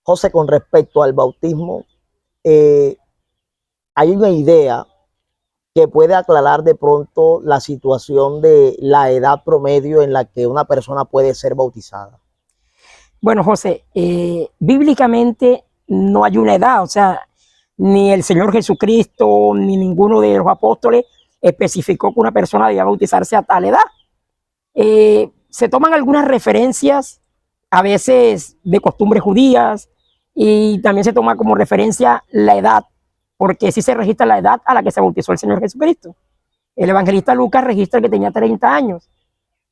José, con respecto al bautismo, eh, hay una idea que puede aclarar de pronto la situación de la edad promedio en la que una persona puede ser bautizada. Bueno, José, bíblicamente no hay una edad, o sea, ni el Señor Jesucristo, ni ninguno de los apóstoles especificó que una persona debía bautizarse a tal edad. Se toman algunas referencias, a veces de costumbres judías, y también se toma como referencia la edad, porque sí se registra la edad a la que se bautizó el Señor Jesucristo. El evangelista Lucas registra que tenía 30 años.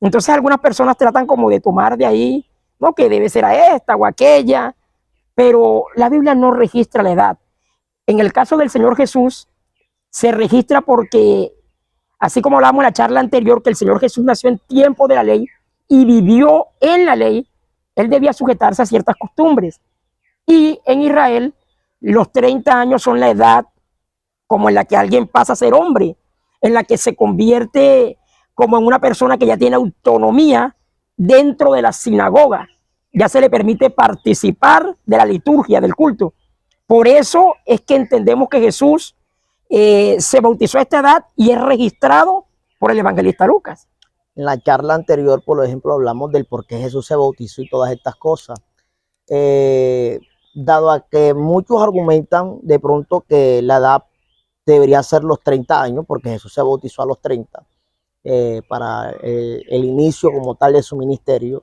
Entonces algunas personas tratan como de tomar de ahí, no, que debe ser a esta o aquella, pero la Biblia no registra la edad. En el caso del Señor Jesús, se registra porque, así como hablamos en la charla anterior, que el Señor Jesús nació en tiempo de la ley y vivió en la ley, él debía sujetarse a ciertas costumbres. Y en Israel, los 30 años son la edad como en la que alguien pasa a ser hombre, en la que se convierte como en una persona que ya tiene autonomía dentro de la sinagoga. Ya se le permite participar de la liturgia, del culto. Por eso es que entendemos que Jesús se bautizó a esta edad y es registrado por el evangelista Lucas. En la charla anterior, por ejemplo, hablamos del por qué Jesús se bautizó y todas estas cosas. Dado a que muchos argumentan de pronto que la edad debería ser los 30 años, porque Jesús se bautizó a los 30, para el inicio como tal de su ministerio,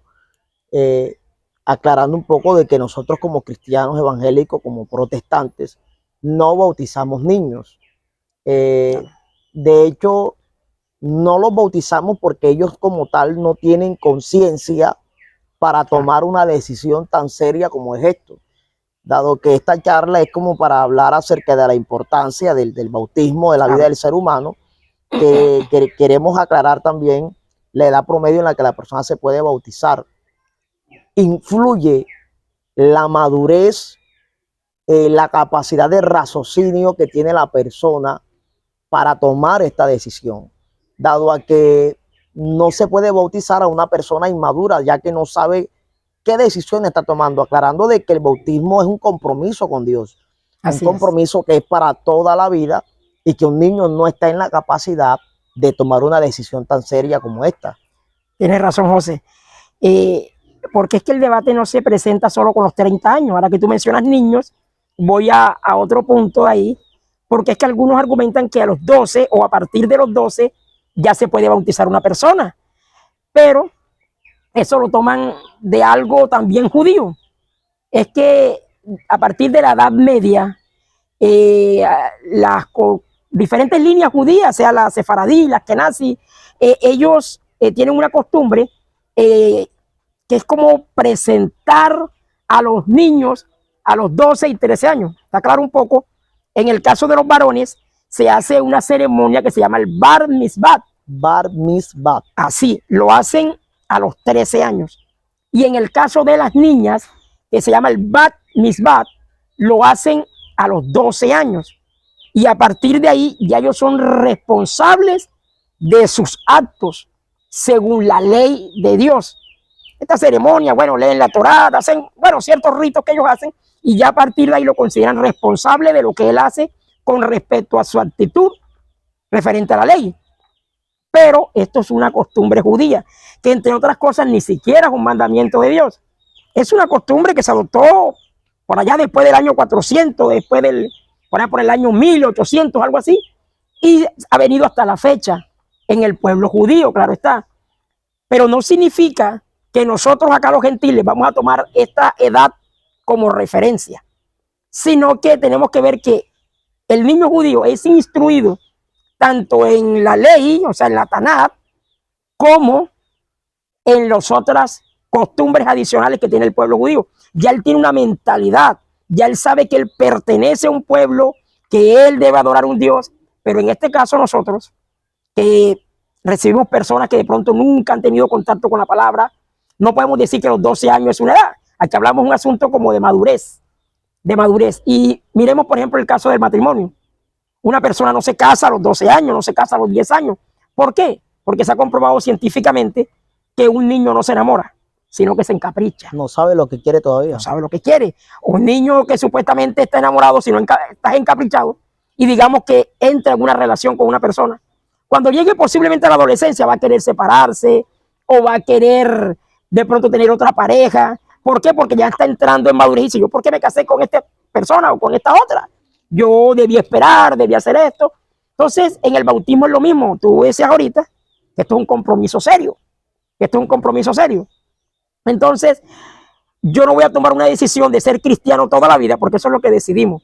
aclarando un poco de que nosotros como cristianos evangélicos, como protestantes, no bautizamos niños. De hecho, no los bautizamos porque ellos como tal no tienen conciencia para tomar una decisión tan seria como es esto. Dado que esta charla es como para hablar acerca de la importancia del bautismo, de la vida del ser humano, que queremos aclarar también la edad promedio en la que la persona se puede bautizar. Influye la madurez, la capacidad de raciocinio que tiene la persona para tomar esta decisión, dado a que no se puede bautizar a una persona inmadura, ya que no sabe qué decisión está tomando, aclarando de que el bautismo es un compromiso con Dios, un compromiso que es para toda la vida y que un niño no está en la capacidad de tomar una decisión tan seria como esta. Tienes razón, José. Porque es que el debate no se presenta solo con los 30 años. Ahora que tú mencionas niños, voy a otro punto ahí, porque es que algunos argumentan que a los 12 o a partir de los 12 ya se puede bautizar una persona, pero eso lo toman de algo también judío. Es que a partir de la Edad Media, las diferentes líneas judías, sea la sefaradí, la askenazí, ellos tienen una costumbre que es como presentar a los niños a los 12 y 13 años. Está claro un poco. En el caso de los varones, se hace una ceremonia que se llama el Bar Mitzvah. Bar Mitzvah. Así, lo hacen a los 13 años. Y en el caso de las niñas, que se llama el Bat Mitzvah, lo hacen a los 12 años. Y a partir de ahí, ya ellos son responsables de sus actos, según la ley de Dios. Esta ceremonia, bueno, leen la Torá, hacen, bueno, ciertos ritos que ellos hacen, y ya a partir de ahí lo consideran responsable de lo que él hace con respecto a su actitud referente a la ley. Pero esto es una costumbre judía, que entre otras cosas ni siquiera es un mandamiento de Dios. Es una costumbre que se adoptó por allá después del año 400, después del, por el año 1800, algo así, y ha venido hasta la fecha en el pueblo judío, claro está. Pero no significa que nosotros acá los gentiles vamos a tomar esta edad como referencia, sino que tenemos que ver que el niño judío es instruido tanto en la ley, o sea, en la Tanat, como en las otras costumbres adicionales que tiene el pueblo judío. Ya él tiene una mentalidad, ya él sabe que él pertenece a un pueblo, que él debe adorar a un Dios, pero en este caso nosotros, que recibimos personas que de pronto nunca han tenido contacto con la palabra, no podemos decir que los 12 años es una edad. Aquí hablamos de un asunto como de madurez, de madurez. Y miremos, por ejemplo, el caso del matrimonio. Una persona no se casa a los 12 años, no se casa a los 10 años. ¿Por qué? Porque se ha comprobado científicamente que un niño no se enamora. sino que se encapricha. No sabe lo que quiere todavía. No sabe lo que quiere. Un niño que supuestamente está enamorado, si no estás encaprichado, y digamos que entra en una relación con una persona, cuando llegue posiblemente a la adolescencia va a querer separarse o va a querer de pronto tener otra pareja. ¿Por qué? Porque ya está entrando en madurez y dice, ¿yo por qué me casé con esta persona o con esta otra? Yo debía esperar, debía hacer esto. Entonces, en el bautismo es lo mismo. Tú decías ahorita que esto es un compromiso serio. Que esto es un compromiso serio. Entonces, yo no voy a tomar una decisión de ser cristiano toda la vida, porque eso es lo que decidimos.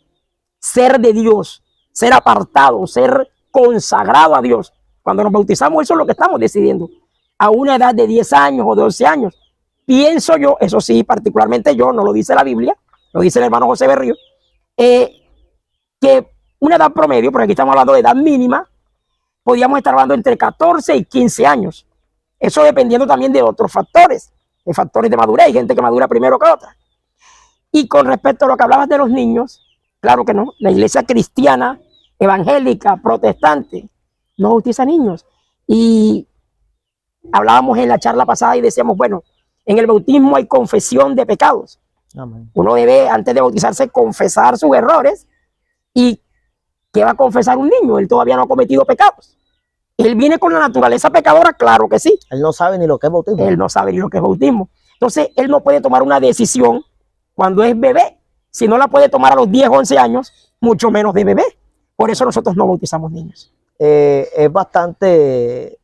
Ser de Dios, ser apartado, ser consagrado a Dios. Cuando nos bautizamos, eso es lo que estamos decidiendo. A una edad de 10 años o de 11 años. Pienso yo, eso sí, particularmente yo, no lo dice la Biblia, lo dice el hermano José Berrío, que una edad promedio, porque aquí estamos hablando de edad mínima, podríamos estar hablando entre 14 y 15 años. Eso dependiendo también de otros factores, de factores de madurez. Hay gente que madura primero que otra. Y con respecto a lo que hablabas de los niños, claro que no. La iglesia cristiana, evangélica, protestante, no bautiza niños. Y hablábamos en la charla pasada y decíamos, bueno, en el bautismo hay confesión de pecados. Amén. Uno debe, antes de bautizarse, confesar sus errores. ¿Y qué va a confesar un niño? Él todavía no ha cometido pecados. Él viene con la naturaleza pecadora, claro que sí. Él no sabe ni lo que es bautismo. Él no sabe ni lo que es bautismo. Entonces, él no puede tomar una decisión cuando es bebé. Si no la puede tomar a los 10, 11 años, mucho menos de bebé. Por eso nosotros no bautizamos niños. Es bastante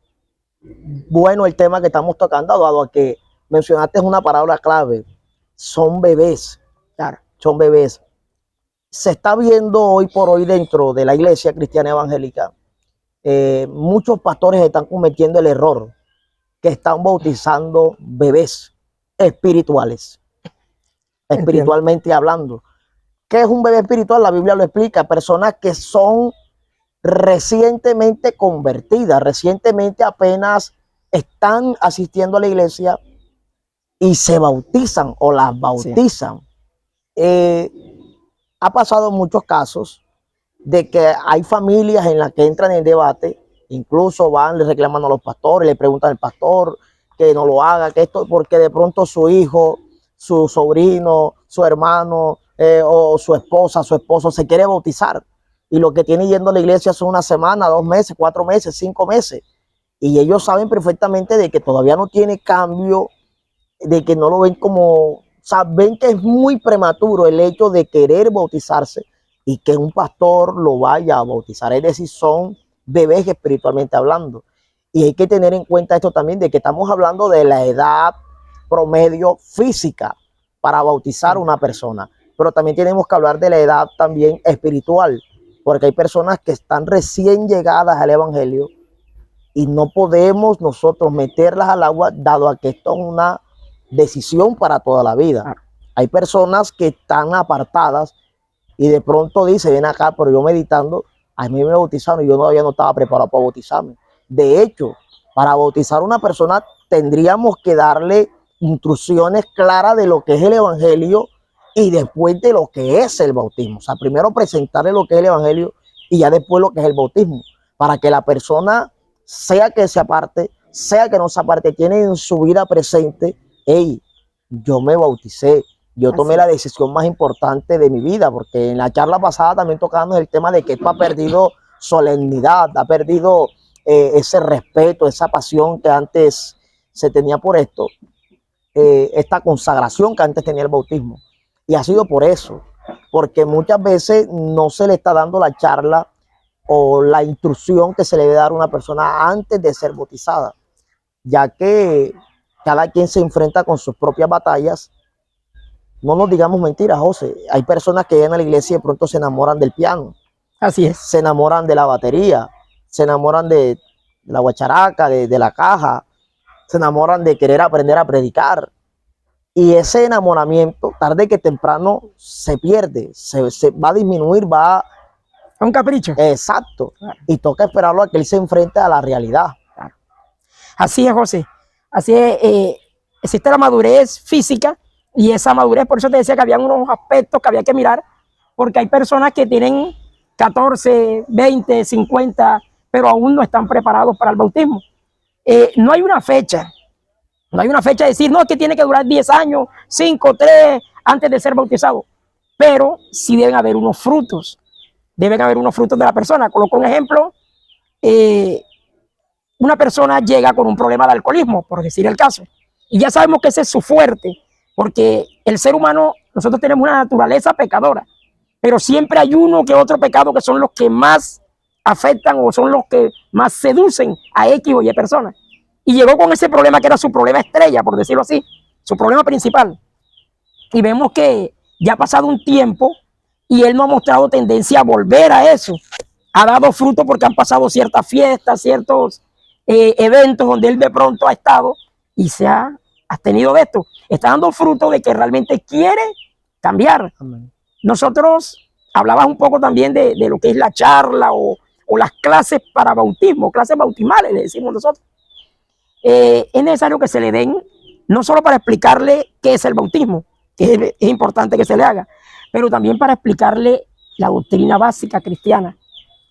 bueno el tema que estamos tocando, dado a que mencionaste una palabra clave. Son bebés. Claro. Son bebés. Se está viendo hoy por hoy dentro de la iglesia cristiana evangélica, muchos pastores están cometiendo el error que están bautizando bebés espirituales, espiritualmente hablando. ¿Qué es un bebé espiritual? La Biblia lo explica. Personas que son recientemente convertidas, recientemente apenas están asistiendo a la iglesia y se bautizan o las bautizan. Sí. Ha pasado muchos casos de que hay familias en las que entran en debate, incluso van, le reclaman a los pastores, le preguntan al pastor que no lo haga, que esto, porque de pronto su hijo, su sobrino, su hermano o su esposa, su esposo se quiere bautizar y lo que tiene yendo a la iglesia son una semana, 2 meses, 4 meses, 5 meses y ellos saben perfectamente de que todavía no tiene cambio, de que no lo ven como, ven que es muy prematuro el hecho de querer bautizarse y que un pastor lo vaya a bautizar. Es decir, son bebés espiritualmente hablando. Y hay que tener en cuenta esto también, de que estamos hablando de la edad promedio física para bautizar a una persona. Pero también tenemos que hablar de la edad también espiritual, porque hay personas que están recién llegadas al evangelio y no podemos nosotros meterlas al agua, dado a que esto es una decisión para toda la vida. Hay personas que están apartadas y de pronto dice, ven acá, pero yo meditando, a mí me bautizaron y yo todavía no estaba preparado para bautizarme. De hecho, para bautizar a una persona tendríamos que darle instrucciones claras de lo que es el evangelio y después de lo que es el bautismo. O sea, primero presentarle lo que es el evangelio y ya después lo que es el bautismo, para que la persona, sea que se aparte, sea que no se aparte, tiene en su vida presente, hey, yo me bauticé, yo tomé la decisión más importante de mi vida, porque en la charla pasada también tocamos el tema de que esto ha perdido solemnidad, ha perdido ese respeto, esa pasión que antes se tenía por esto, esta consagración que antes tenía el bautismo. Y ha sido por eso, porque muchas veces no se le está dando la charla o la instrucción que se le debe dar a una persona antes de ser bautizada, ya que cada quien se enfrenta con sus propias batallas. No nos digamos mentiras, José. Hay personas que llegan a la iglesia y de pronto se enamoran del piano. Así es. Se enamoran de la batería, se enamoran de la guacharaca, de la caja, se enamoran de querer aprender a predicar. Y ese enamoramiento, tarde que temprano, se pierde, se va a disminuir, va a... un capricho. Exacto. Claro. Y toca esperarlo a que él se enfrente a la realidad. Claro. Así es, José. Así es. Existe la madurez física. Y esa madurez, por eso te decía que había unos aspectos que había que mirar, porque hay personas que tienen 14, 20, 50, pero aún no están preparados para el bautismo. No hay una fecha No hay una fecha de decir, no, es que tiene que durar 10 años, 5, 3, antes de ser bautizado. Pero sí deben haber unos frutos. Deben haber unos frutos de la persona. Coloco un ejemplo. Una persona llega con un problema de alcoholismo, por decir el caso. Y ya sabemos que ese es su fuerte, porque el ser humano, nosotros tenemos una naturaleza pecadora. Pero siempre hay uno que otro pecado que son los que más afectan o son los que más seducen a X o Y personas. Y llegó con ese problema que era su problema estrella, por decirlo así, su problema principal. Y vemos que ya ha pasado un tiempo y él no ha mostrado tendencia a volver a eso. Ha dado fruto porque han pasado ciertas fiestas, ciertos eventos donde él de pronto ha estado y se ha abstenido de esto. Está dando fruto de que realmente quiere cambiar. Amén. Nosotros Hablabas un poco también de lo que es la charla o las clases para bautismo, clases bautismales, le decimos nosotros. Es necesario que se le den, no solo para explicarle qué es el bautismo, que es importante que se le haga, pero también para explicarle la doctrina básica cristiana.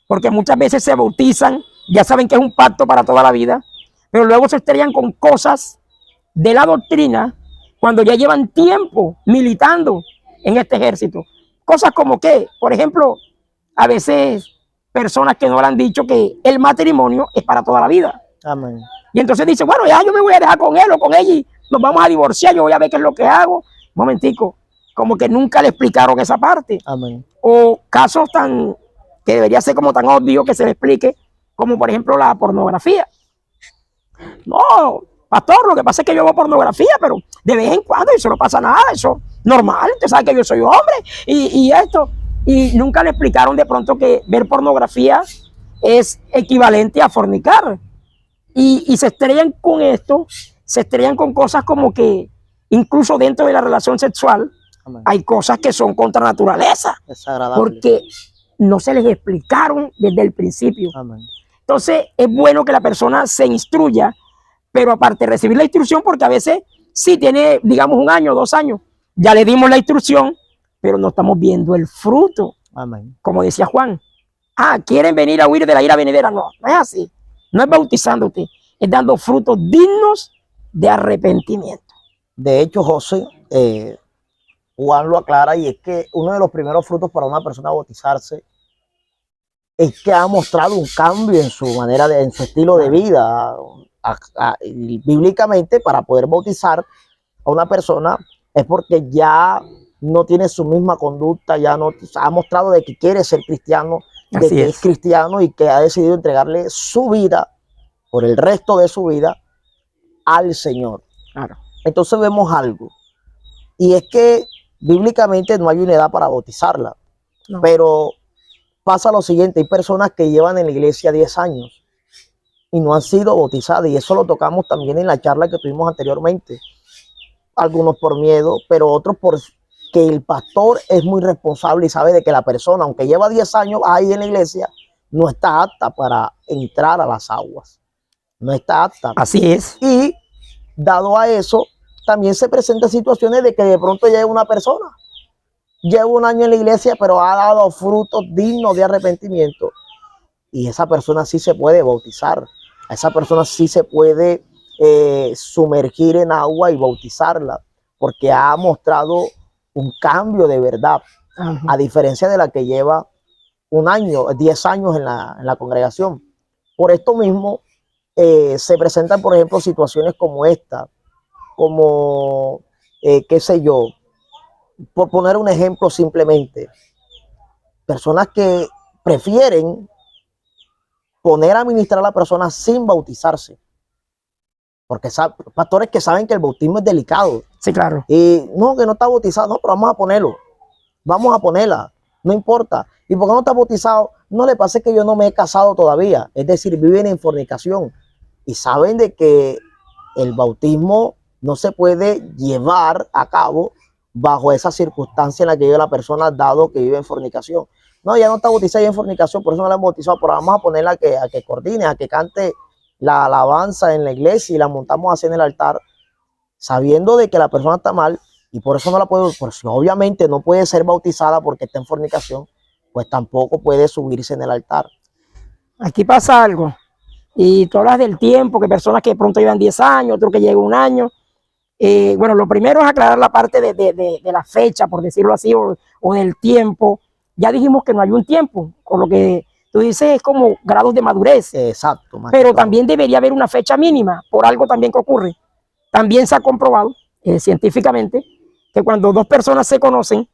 Porque muchas veces se bautizan, ya saben que es un pacto para toda la vida, pero luego se estrellan con cosas de la doctrina cuando ya llevan tiempo militando en este ejército. Cosas como que, por ejemplo, a veces personas que no le han dicho que el matrimonio es para toda la vida. Amén. Y entonces dice, bueno, ya yo me voy a dejar con él o con ella y nos vamos a divorciar, yo voy a ver qué es lo que hago. Un momentico, como que nunca le explicaron esa parte. Amén. O casos tan, que debería ser como tan obvio que se le explique, como por ejemplo la pornografía. No, pastor, lo que pasa es que yo veo pornografía, pero de vez en cuando eso no pasa nada, eso es normal, usted sabe que yo soy hombre y esto. Y nunca le explicaron de pronto que ver pornografía es equivalente a fornicar. Y se estrellan con esto, se estrellan con cosas como que incluso dentro de la relación sexual Amén. Hay cosas que son contra naturaleza, porque no se les explicaron desde el principio. Amén. Entonces es bueno que la persona se instruya, pero aparte de recibir la instrucción, porque a veces sí tiene, digamos, 1 año, 2 años, ya le dimos la instrucción, pero no estamos viendo el fruto. Amén. Como decía Juan, quieren venir a huir de la ira venidera. No, no es así. No es bautizándote, es dando frutos dignos de arrepentimiento. De hecho, José, Juan lo aclara, y es que uno de los primeros frutos para una persona bautizarse es que ha mostrado un cambio en su manera en su estilo de vida. Bíblicamente, para poder bautizar a una persona es porque ya no tiene su misma conducta, ya no ha mostrado de que quiere ser cristiano, de que es cristiano y que ha decidido entregarle su vida por el resto de su vida al Señor. Claro. Entonces vemos algo, y es que bíblicamente no hay una edad para bautizarla, no. Pero pasa lo siguiente: hay personas que llevan en la iglesia 10 años y no han sido bautizadas, y eso lo tocamos también en la charla que tuvimos anteriormente. Algunos por miedo, pero otros por que el pastor es muy responsable y sabe de que la persona, aunque lleva 10 años ahí en la iglesia, no está apta para entrar a las aguas. No está apta. Así es. Y dado a eso, también se presentan situaciones de que de pronto llega una persona, lleva 1 año en la iglesia, pero ha dado frutos dignos de arrepentimiento. Y esa persona sí se puede bautizar. A esa persona sí se puede sumergir en agua y bautizarla, porque ha mostrado un cambio de verdad, a diferencia de la que lleva 1 año, 10 años en la congregación. Por esto mismo se presentan, por ejemplo, situaciones como esta, como, qué sé yo, por poner un ejemplo simplemente, personas que prefieren poner a ministrar a la persona sin bautizarse. Porque pastores que saben que el bautismo es delicado. Sí, claro. Y no, que no está bautizado. No, pero vamos a ponerlo. Vamos a ponerla. No importa. ¿Y por qué no está bautizado? No, le pasa que yo no me he casado todavía. Es decir, viven en fornicación. Y saben de que el bautismo no se puede llevar a cabo bajo esa circunstancia en la que vive la persona, dado que vive en fornicación. No, ya no está bautizada en fornicación, por eso no la han bautizado, pero vamos a ponerla a que coordine, a que cante la alabanza en la iglesia y la montamos así en el altar, sabiendo de que la persona está mal, y por eso no la puede, pues obviamente no puede ser bautizada porque está en fornicación, pues tampoco puede subirse en el altar. Aquí pasa algo, Y tú hablas del tiempo, que personas que de pronto llevan 10 años, otros que llevan un año. Bueno, lo primero es aclarar la parte de la fecha, por decirlo así, o del tiempo. Ya dijimos que no hay un tiempo, con lo que tú dices es como grados de madurez. Exacto. Pero también debería haber una fecha mínima, por algo también que ocurre. También se ha comprobado científicamente que cuando dos personas se conocen,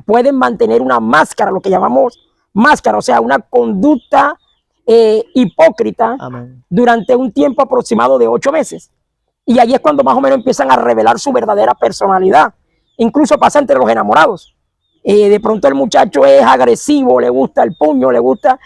pueden mantener una máscara, lo que llamamos máscara, o sea, una conducta hipócrita. Amén. Durante un tiempo aproximado de 8 meses. Y ahí es cuando más o menos empiezan a revelar su verdadera personalidad. Incluso pasa entre los enamorados. De pronto el muchacho es agresivo, le gusta el puño, le gusta,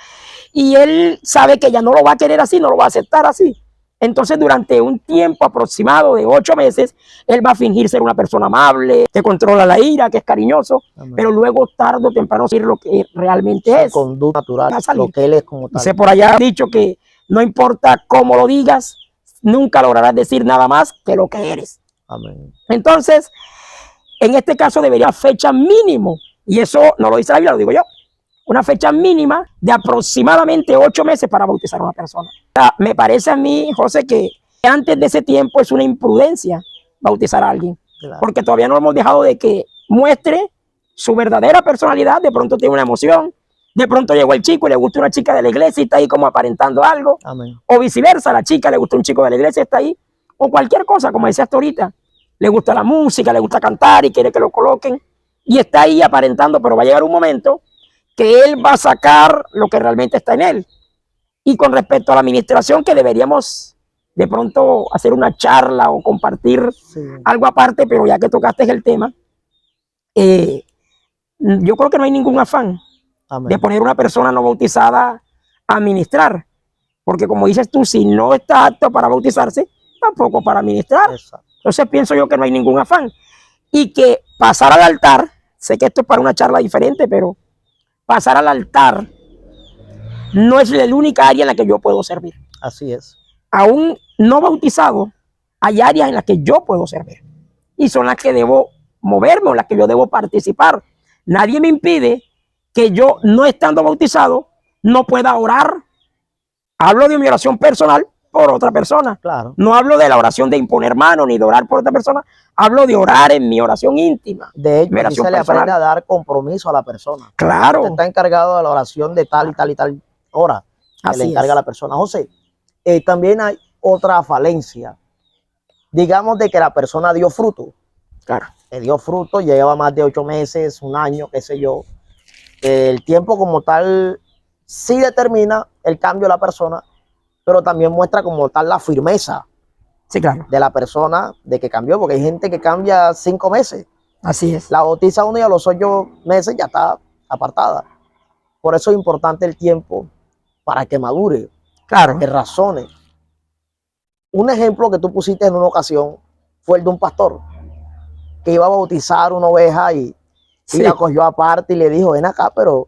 y él sabe que ella no lo va a querer así, no lo va a aceptar así. Entonces, durante un tiempo aproximado de 8 meses, él va a fingir ser una persona amable, que controla la ira, que es cariñoso, Amén. pero luego, tarde o temprano, decir lo que realmente es. Conducta natural, lo que él es como tal. Dice por allá, dicho que no importa cómo lo digas, nunca lograrás decir nada más que lo que eres. Amén. Entonces, en este caso debería haber fecha mínimo, y eso no lo dice la Biblia, lo digo yo, una fecha mínima de aproximadamente 8 meses para bautizar a una persona. O sea, me parece a mí, José, que antes de ese tiempo es una imprudencia bautizar a alguien, Claro. porque todavía no hemos dejado de que muestre su verdadera personalidad. De pronto tiene una emoción, de pronto llegó el chico y le gusta una chica de la iglesia y está ahí como aparentando algo, Amén. o viceversa, la chica le gusta un chico de la iglesia y está ahí, o cualquier cosa, como decías tú ahorita, le gusta la música, le gusta cantar y quiere que lo coloquen, y está ahí aparentando, pero va a llegar un momento que él va a sacar lo que realmente está en él. Y con respecto a la administración, que deberíamos de pronto hacer una charla o compartir algo aparte, pero ya que tocaste el tema, yo creo que no hay ningún afán de poner una persona no bautizada a ministrar, porque como dices tú, si no está apto para bautizarse, tampoco para ministrar. Exacto. Entonces pienso yo que no hay ningún afán. Y que pasar al altar, sé que esto es para una charla diferente, pero pasar al altar no es la única área en la que yo puedo servir. Así es. Aún no bautizado, hay áreas en las que yo puedo servir. Y son las que debo moverme, o las que yo debo participar. Nadie me impide que yo, no estando bautizado, no pueda orar. Hablo de mi oración personal por otra persona. Claro. No hablo de la oración de imponer mano ni de orar por otra persona. Hablo de orar en mi oración íntima. De hecho, mi aquí oración se le personal. aprende a dar compromiso a la persona. Claro. Usted está encargado de la oración de tal y tal y tal hora. Que le encarga a la persona. José, también hay otra falencia. Digamos de que la persona dio fruto. Claro. Dio fruto, lleva más de 8 meses, un año, qué sé yo. El tiempo como tal sí determina el cambio de la persona, pero también muestra como tal la firmeza, sí, claro, de la persona de que cambió, porque hay gente que cambia 5 meses. Así es. La bautiza uno y a los 8 meses ya está apartada. Por eso es importante el tiempo para que madure, claro, que razone. Un ejemplo que tú pusiste en una ocasión fue el de un pastor que iba a bautizar una oveja y la cogió aparte y le dijo, ven acá, pero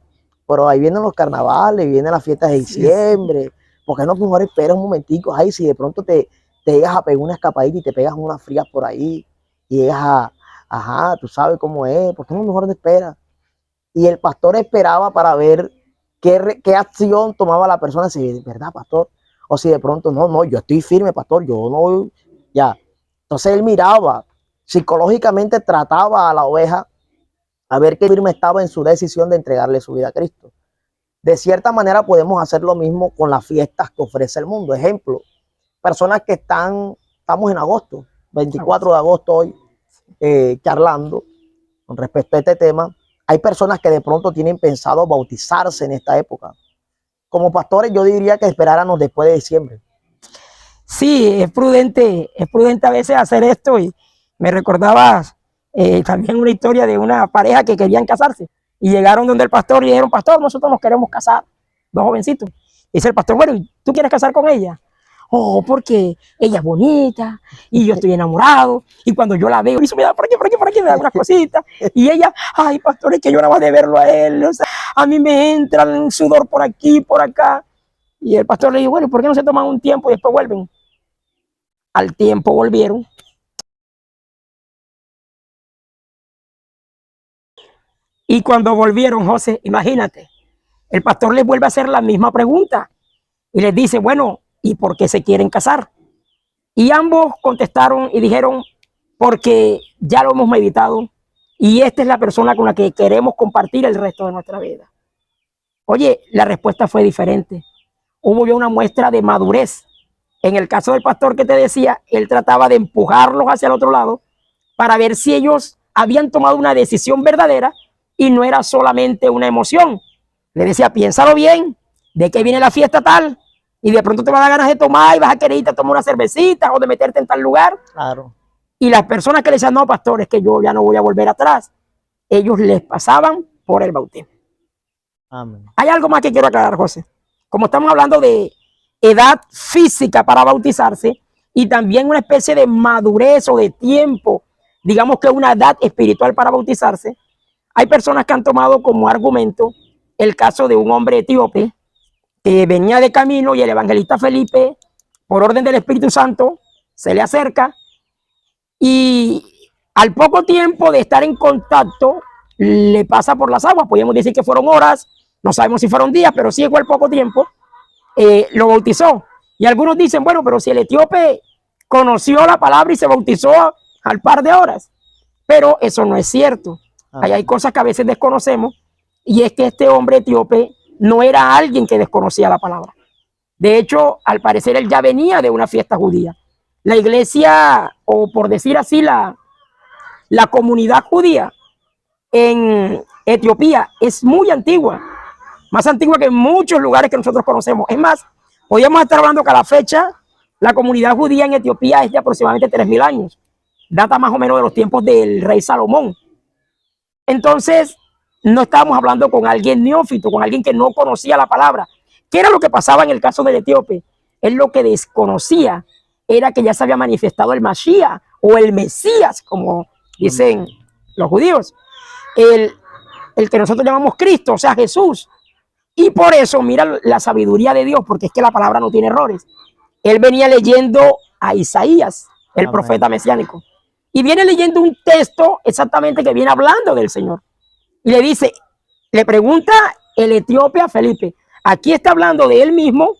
ahí vienen los carnavales, vienen las fiestas de diciembre, ¿por qué no mejor esperas un momentico? Ay, si de pronto te llegas a pegar una escapadita y te pegas unas frías por ahí, y llegas ajá, tú sabes cómo es, ¿por qué no mejor te esperas? Y el pastor esperaba para ver qué acción tomaba la persona, si ¿verdad, pastor? O si de pronto, no, yo estoy firme, pastor, yo no voy, ya. Entonces él miraba, psicológicamente trataba a la oveja a ver qué firme estaba en su decisión de entregarle su vida a Cristo. De cierta manera podemos hacer lo mismo con las fiestas que ofrece el mundo. Ejemplo, personas que estamos en agosto, 24 de agosto hoy, charlando con respecto a este tema. Hay personas que de pronto tienen pensado bautizarse en esta época. Como pastores yo diría que esperáramos después de diciembre. Sí, es prudente a veces hacer esto, y me recordabas también una historia de una pareja que querían casarse y llegaron donde el pastor y dijeron, pastor, nosotros nos queremos casar, dos jovencitos. Dice el pastor, bueno, ¿y tú quieres casar con ella? Oh, porque ella es bonita y yo estoy enamorado, y cuando yo la veo, me da por aquí, me da unas cositas, y ella, ay, pastor, es que yo nada más de verlo a él, o sea, a mí me entra el sudor por aquí, por acá. Y el pastor le dijo, bueno, ¿por qué no se toman un tiempo y después vuelven? Al tiempo volvieron. Y cuando volvieron, José, imagínate, el pastor les vuelve a hacer la misma pregunta y les dice, bueno, ¿y por qué se quieren casar? Y ambos contestaron y dijeron, porque ya lo hemos meditado y esta es la persona con la que queremos compartir el resto de nuestra vida. Oye, la respuesta fue diferente. Hubo ya una muestra de madurez. En el caso del pastor que te decía, él trataba de empujarlos hacia el otro lado para ver si ellos habían tomado una decisión verdadera y no era solamente una emoción. Le decía, piénsalo bien, de qué viene la fiesta tal, y de pronto te va a dar ganas de tomar y vas a querer irte a tomar una cervecita o de meterte en tal lugar. Claro. Y las personas que le decían, no, pastor, es que yo ya no voy a volver atrás, ellos les pasaban por el bautismo. Amén. Hay algo más que quiero aclarar, José. Como estamos hablando de edad física para bautizarse y también una especie de madurez o de tiempo, digamos que una edad espiritual para bautizarse, hay personas que han tomado como argumento el caso de un hombre etíope que venía de camino y el evangelista Felipe, por orden del Espíritu Santo, se le acerca y al poco tiempo de estar en contacto le pasa por las aguas. Podríamos decir que fueron horas, no sabemos si fueron días, pero sí fue al poco tiempo, lo bautizó. Y algunos dicen, bueno, pero si el etíope conoció la palabra y se bautizó al par de horas, pero eso no es cierto. Ahí hay cosas que a veces desconocemos, y es que este hombre etíope no era alguien que desconocía la palabra. De hecho, al parecer él ya venía de una fiesta judía. La iglesia, o por decir así, la comunidad judía en Etiopía es muy antigua, más antigua que muchos lugares que nosotros conocemos. Es más, podríamos estar hablando que a la fecha la comunidad judía en Etiopía es de aproximadamente 3000 años. Data más o menos de los tiempos del rey Salomón. Entonces, no estábamos hablando con alguien neófito, con alguien que no conocía la palabra. ¿Qué era lo que pasaba en el caso del etíope? Él lo que desconocía era que ya se había manifestado el Mashiach o el Mesías, como dicen los judíos. El que nosotros llamamos Cristo, o sea, Jesús. Y por eso, mira la sabiduría de Dios, porque es que la palabra no tiene errores. Él venía leyendo a Isaías, el profeta mesiánico, y viene leyendo un texto exactamente que viene hablando del Señor. Y le dice, le pregunta el etíope a Felipe, ¿aquí está hablando de él mismo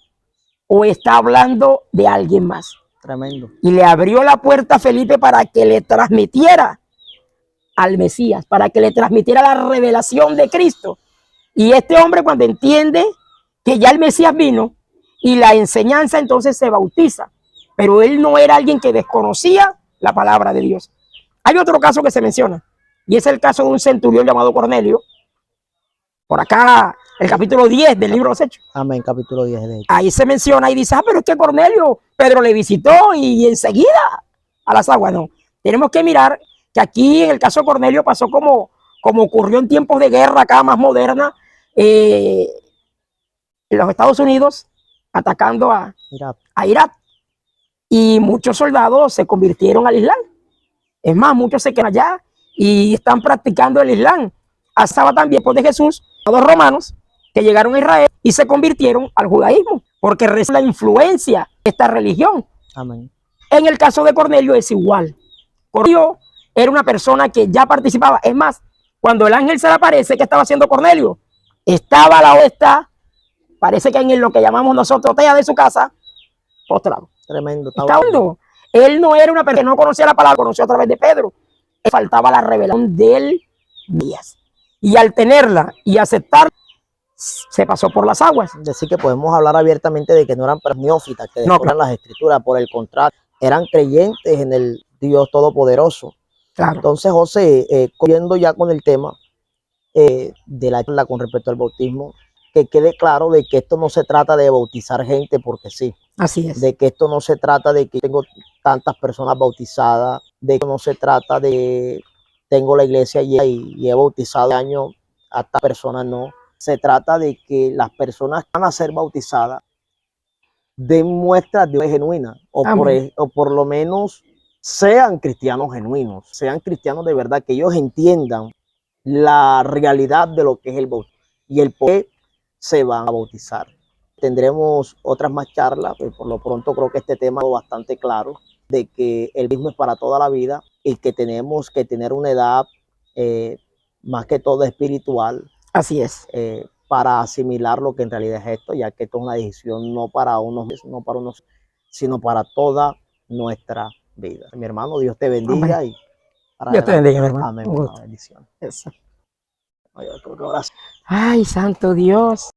o está hablando de alguien más? Tremendo. Y le abrió la puerta a Felipe para que le transmitiera al Mesías, para que le transmitiera la revelación de Cristo. Y este hombre, cuando entiende que ya el Mesías vino y la enseñanza, entonces se bautiza. Pero él no era alguien que desconocía la palabra de Dios. Hay otro caso que se menciona, y es el caso de un centurión llamado Cornelio. Por acá, el capítulo 10 del libro de los Hechos. Amén, capítulo 10 de Hechos. Ahí se menciona y dice, pero es que Cornelio, Pedro le visitó y enseguida a las aguas. No, tenemos que mirar que aquí en el caso de Cornelio pasó como ocurrió en tiempos de guerra acá más moderna, en los Estados Unidos atacando a Irak. Y muchos soldados se convirtieron al Islam. Es más, muchos se quedan allá y están practicando el Islam. Estaba también por de Jesús, los romanos que llegaron a Israel y se convirtieron al judaísmo, porque recibe la influencia de esta religión. Amén. En el caso de Cornelio es igual. Cornelio era una persona que ya participaba. Es más, cuando el ángel se le aparece, ¿qué estaba haciendo Cornelio? Estaba a la oesta, parece que en lo que llamamos nosotros, hotea de su casa, postrado. Tremendo. Él no era una persona que no conocía la palabra, conoció a través de Pedro. Le faltaba la revelación del Mesías. Y al tenerla y aceptar, se pasó por las aguas. Decir que podemos hablar abiertamente de que no eran neófitas, que descubrían las escrituras, por el contrario, eran creyentes en el Dios Todopoderoso. Claro. Entonces, José, yendo ya con el tema de la charla con respecto al bautismo, que quede claro de que esto no se trata de bautizar gente porque sí. Así es. De que esto no se trata de que tengo tantas personas bautizadas, de que no se trata de tengo la iglesia y he bautizado años a esta persona, no. Se trata de que las personas que van a ser bautizadas den muestras de fe genuina, o por lo menos sean cristianos genuinos, sean cristianos de verdad, que ellos entiendan la realidad de lo que es el bautismo y el por qué se van a bautizar. Tendremos otras más charlas, pero por lo pronto creo que este tema es bastante claro, de que el bautismo es para toda la vida y que tenemos que tener una edad más que todo espiritual. Así es. para asimilar lo que en realidad es esto, ya que esto es una decisión no para unos, sino para toda nuestra vida. Mi hermano, Dios te bendiga y para Dios te adelante. bendiga, mi hermano. Amén, Un mi gusto. hermano, bendición. Eso. Ay, yo creo que ahora sí. Ay, santo Dios.